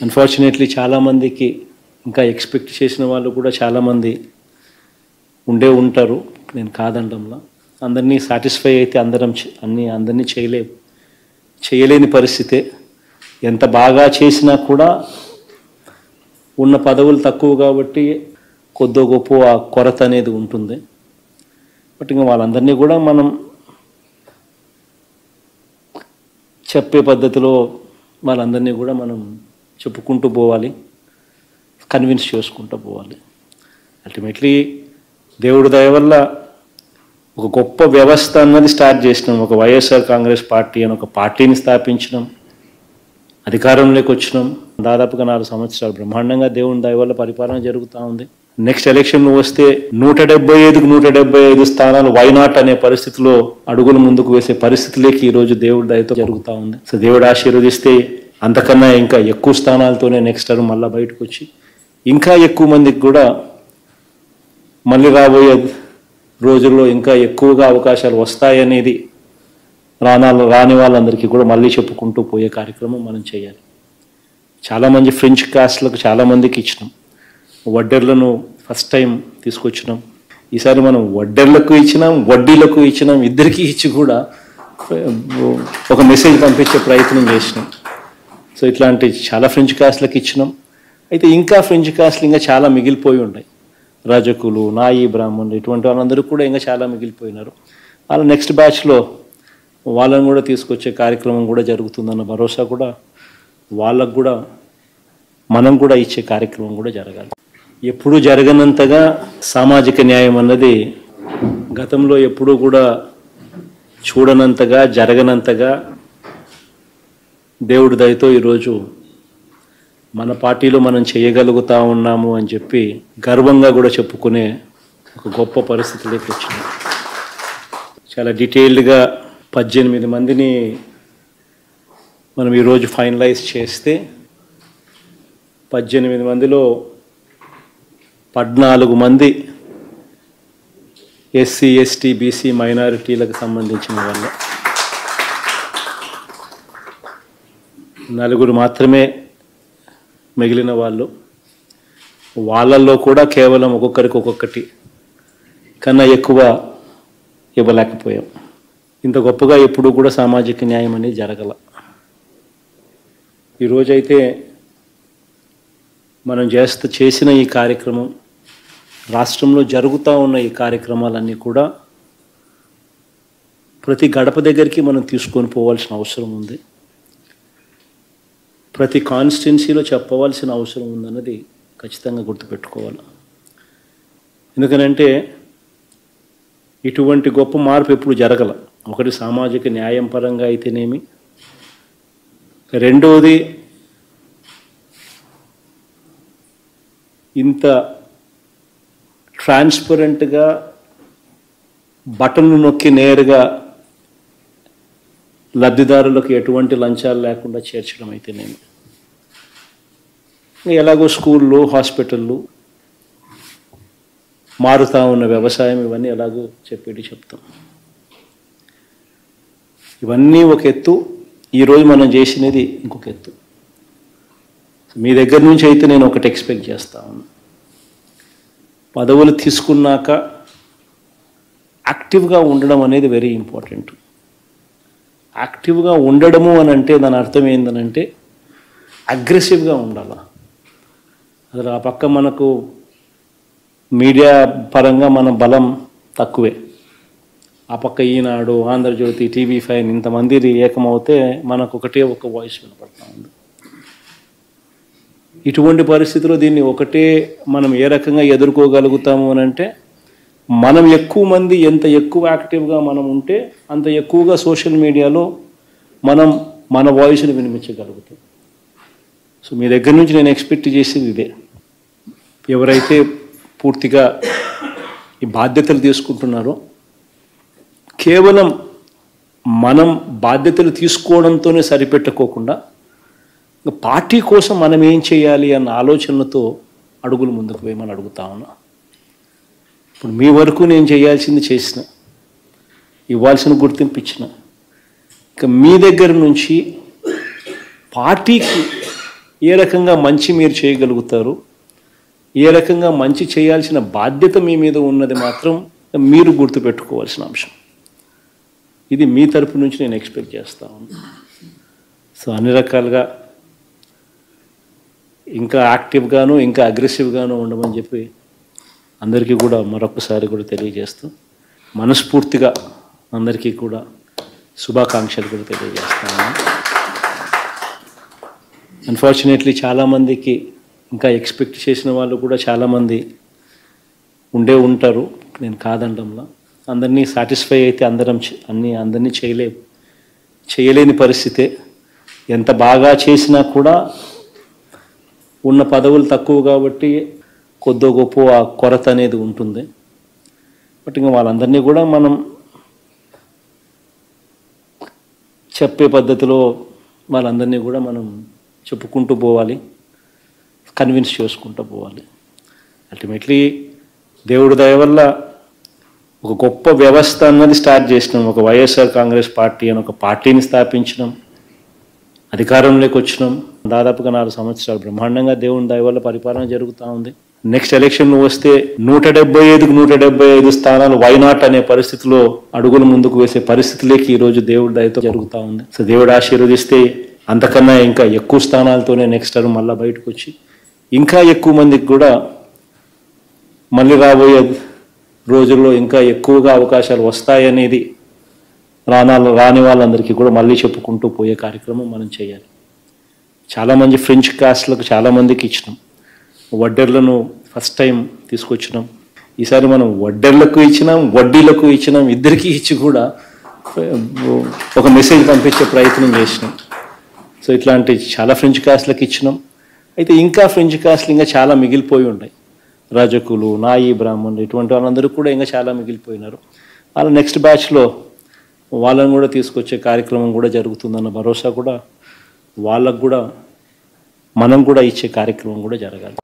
Unfortunately చాలామందికి ఇంకా expect చేసిన వాళ్ళు కూడా చాలామంది ఉంటారు. నేను కాదనడంలో అందరినీ సాటిస్ఫై అయితే అందరినీ చేయలేని పరిస్థితే. ఎంత బాగా చేసినా కూడా ఉన్న పదవులు తక్కువ కాబట్టి కొద్దో గొప్ప ఆ కొరత అనేది ఉంటుంది. బట్ ఇంకా వాళ్ళందరినీ కూడా మనం చెప్పే పద్ధతిలో వాళ్ళందరినీ కూడా మనం చెప్పుకుంటూ పోవాలి, కన్విన్స్ చేసుకుంటూ పోవాలి. అల్టిమేట్లీ దేవుడి దయ వల్ల ఒక గొప్ప వ్యవస్థ అన్నది స్టార్ట్ చేసినాం. ఒక వైఎస్ఆర్ కాంగ్రెస్ పార్టీ అని ఒక పార్టీని స్థాపించినాం, అధికారంలోకి వచ్చినాం. దాదాపుగా 4 సంవత్సరాలు బ్రహ్మాండంగా దేవుని దయ వల్ల పరిపాలన జరుగుతూ ఉంది. నెక్స్ట్ ఎలక్షన్ వస్తే 175కు 175 స్థానాలు వైనాట్ అనే పరిస్థితిలో అడుగులు ముందుకు వేసే పరిస్థితులకి ఈరోజు దేవుడి దయతో జరుగుతూ ఉంది. సో దేవుడు ఆశీర్వదిస్తే అంతకన్నా ఇంకా ఎక్కువ స్థానాలతోనే నెక్స్ట్ టర్మ్ మళ్ళీ బయటకు వచ్చి ఇంకా ఎక్కువ మందికి కూడా మళ్ళీ రాబోయే రోజుల్లో ఇంకా ఎక్కువగా అవకాశాలు వస్తాయనేది రాని వాళ్ళందరికీ కూడా మళ్ళీ చెప్పుకుంటూ పోయే కార్యక్రమం మనం చేయాలి. చాలామంది ఫ్రెంచ్ కాస్ట్లకు చాలామందికి ఇచ్చినాం, వడ్డెర్లను ఫస్ట్ టైం తీసుకొచ్చినాం. ఈసారి మనం వడ్డెర్లకు ఇచ్చినాం, వడ్డీలకు ఇచ్చినాం, ఇద్దరికీ ఇచ్చి కూడా ఒక మెసేజ్ పంపించే ప్రయత్నం చేసినాం. సో ఇట్లాంటి చాలా ఫ్రెంచ్ కాస్ట్లకు ఇచ్చినాం. అయితే ఇంకా ఫ్రెంచ్ కాస్ట్లు ఇంకా చాలా మిగిలిపోయి ఉన్నాయి. రజకులు, నాయి బ్రాహ్మణులు ఇటువంటి వాళ్ళందరూ కూడా ఇంకా చాలా మిగిలిపోయినారు. వాళ్ళ నెక్స్ట్ బ్యాచ్లో వాళ్ళని కూడా తీసుకొచ్చే కార్యక్రమం కూడా జరుగుతుందన్న భరోసా కూడా వాళ్ళకు కూడా మనం కూడా ఇచ్చే కార్యక్రమం కూడా జరగాలి. ఎప్పుడూ జరగనంతగా సామాజిక న్యాయం అన్నది గతంలో ఎప్పుడూ కూడా చూడనంతగా జరగనంతగా దేవుడి దయతో ఈరోజు మన పార్టీలో మనం చేయగలుగుతా ఉన్నాము అని చెప్పి గర్వంగా కూడా చెప్పుకునే ఒక గొప్ప పరిస్థితిలోకి వచ్చింది. చాలా డీటెయిల్డ్గా 18 మందిని మనం ఈరోజు ఫైనలైజ్ చేస్తే 18 మందిలో 14 మంది ఎస్సీ, ఎస్టీ, బీసీ మైనారిటీలకు సంబంధించిన వాళ్ళు, 4 మాత్రమే మిగిలిన వాళ్ళు. వాళ్ళల్లో కూడా కేవలం ఒక్కొక్కటి కన్నా ఎక్కువ ఇవ్వలేకపోయాం. ఇంత గొప్పగా ఎప్పుడూ కూడా సామాజిక న్యాయం అనేది జరగల. ఈరోజైతే మనం చేసిన ఈ కార్యక్రమం, రాష్ట్రంలో జరుగుతూ ఉన్న ఈ కార్యక్రమాలన్నీ కూడా ప్రతి గడప దగ్గరికి మనం తీసుకొని పోవాల్సిన అవసరం ఉంది. ప్రతి కాన్స్టిట్యున్సీలో చెప్పవలసిన అవసరం ఉందన్నది ఖచ్చితంగా గుర్తుపెట్టుకోవాలి. ఎందుకనంటే ఇటువంటి గొప్ప మార్పు ఎప్పుడు జరగల. ఒకటి సామాజిక న్యాయం పరంగా అయితేనేమి, రెండవది ఇంత ట్రాన్స్పరెంట్గా బటన్లు నొక్కి నేరుగా లబ్ధిదారులకు ఎటువంటి లంచాలు లేకుండా చేర్చడం అయితేనేమి, ఎలాగో స్కూళ్ళు, హాస్పిటళ్ళు, మారుతూ ఉన్న వ్యవసాయం, ఇవన్నీ ఎలాగో చెప్తాం. ఇవన్నీ ఒక ఎత్తు. ఈరోజు మనం చేసినది ఇంకొక ఎత్తు. మీ దగ్గర నుంచి అయితే నేను ఒకటి ఎక్స్పెక్ట్ చేస్తా ఉన్నాను. పదవులు తీసుకున్నాక యాక్టివ్గా ఉండడం అనేది వెరీ ఇంపార్టెంట్. యాక్టివ్గా ఉండడము అని అంటే దాని అర్థం ఏంటనంటే అగ్రెసివ్గా ఉండాలి. అసలు ఆ పక్క మనకు మీడియా పరంగా మన బలం తక్కువే. ఆ పక్క ఈనాడు, ఆంధ్రజ్యోతి, TV5 ఇంతమంది ఏకమవుతే మనకు ఒక వాయిస్ వినపడతా ఉంది. ఇటువంటి పరిస్థితిలో దీన్ని ఒకటే మనం ఏ రకంగా ఎదుర్కోగలుగుతాము అని అంటే, మనం ఎక్కువ మంది ఎంత ఎక్కువ యాక్టివ్గా మనం ఉంటే అంత ఎక్కువగా సోషల్ మీడియాలో మనం మన వాయిస్ని వినిపించగలుగుతాం. సో మీ దగ్గర నుంచి నేను ఎక్స్పెక్ట్ చేసేది ఇదే. ఎవరైతే పూర్తిగా ఈ బాధ్యతలు తీసుకుంటున్నారో, కేవలం మనం బాధ్యతలు తీసుకోవడంతోనే సరిపెట్టుకోకుండా పార్టీ కోసం మనం ఏం చేయాలి అన్న ఆలోచనతో అడుగులు ముందుకు వేయమని అడుగుతా ఉన్నా. ఇప్పుడు మీ వరకు నేను చేయాల్సింది చేసిన, ఇవ్వాల్సిన గుర్తింపు ఇచ్చిన. ఇక మీ దగ్గర నుంచి పార్టీకి ఏ రకంగా మంచి మీరు చేయగలుగుతారు, ఏ రకంగా మంచి చేయాల్సిన బాధ్యత మీ మీద ఉన్నది మాత్రం మీరు గుర్తుపెట్టుకోవాల్సిన అంశం. ఇది మీ తరపు నుంచి నేను ఎక్స్పెక్ట్ చేస్తా ఉన్నాను. సో అన్ని రకాలుగా ఇంకా యాక్టివ్గాను ఇంకా అగ్రెసివ్గాను ఉండమని చెప్పి అందరికీ కూడా మరొకసారి కూడా తెలియజేస్తూ మనస్ఫూర్తిగా అందరికీ కూడా శుభాకాంక్షలు కూడా తెలియజేస్తాను. అన్ఫార్చునేట్లీ చాలామందికి ఇంకా ఎక్స్పెక్ట్ చేసిన వాళ్ళు కూడా చాలామంది ఉంటారు, నేను కాదనడంలో. అందరినీ సాటిస్ఫై అయితే అందరినీ చేయలేని పరిస్థితే. ఎంత బాగా చేసినా కూడా ఉన్న పదవులు తక్కువ కాబట్టి కొద్దో గొప్ప ఆ కొరత అనేది ఉంటుంది. బట్ ఇంకా వాళ్ళందరినీ కూడా మనం చెప్పే పద్ధతిలో వాళ్ళందరినీ కూడా మనం చెప్పుకుంటూ పోవాలి, కన్విన్స్ చేసుకుంటూ పోవాలి. అల్టిమేట్లీ దేవుడి దయ వల్ల ఒక గొప్ప వ్యవస్థ అన్నది స్టార్ట్ చేసినాం. ఒక వైఎస్ఆర్ కాంగ్రెస్ పార్టీ అని ఒక పార్టీని స్థాపించినాం, అధికారంలోకి వచ్చినాం. దాదాపుగా 4 సంవత్సరాలు బ్రహ్మాండంగా దేవుని దయ వల్ల పరిపాలన జరుగుతూ ఉంది. నెక్స్ట్ ఎలక్షన్ వస్తే 175కు 175 స్థానాలు వైనాట్ అనే పరిస్థితిలో అడుగులు ముందుకు వేసే పరిస్థితిలోకి ఈరోజు దేవుడి దయతో జరుగుతూ ఉంది. సో దేవుడు ఆశీర్వదిస్తే అంతకన్నా ఇంకా ఎక్కువ స్థానాలతోనే నెక్స్ట్ టర్మ్ మళ్ళీ బయటకు వచ్చి ఇంకా ఎక్కువ మందికి కూడా మళ్ళీ రాబోయే రోజుల్లో ఇంకా ఎక్కువగా అవకాశాలు వస్తాయనేది రాని వాళ్ళందరికీ కూడా మళ్ళీ చెప్పుకుంటూ పోయే కార్యక్రమం మనం చేయాలి. చాలామంది ఫ్రెంచ్ కాస్ట్లకు చాలామందికి ఇచ్చినాం, వడ్డెర్లను ఫస్ట్ టైం తీసుకొచ్చినాం. ఈసారి మనం వడ్డెర్లకు ఇచ్చినాం, వడ్డీలకు ఇచ్చినాం, ఇద్దరికీ ఇచ్చి కూడా ఒక మెసేజ్ పంపించే ప్రయత్నం చేసినాం. సో ఇట్లాంటి చాలా ఫ్రెంచ్ కాస్ట్లకు ఇచ్చినాం. అయితే ఇంకా ఫ్రెంచ్ కాస్ట్లు ఇంకా చాలా మిగిలిపోయి ఉన్నాయి. రజకులు, నాయి బ్రాహ్మణులు ఇటువంటి వాళ్ళందరూ కూడా ఇంకా చాలా మిగిలిపోయినారు. వాళ్ళ నెక్స్ట్ బ్యాచ్లో వాళ్ళని కూడా తీసుకొచ్చే కార్యక్రమం కూడా జరుగుతుందన్న భరోసా కూడా వాళ్ళకు కూడా మనం కూడా ఇచ్చే కార్యక్రమం కూడా జరగాలి.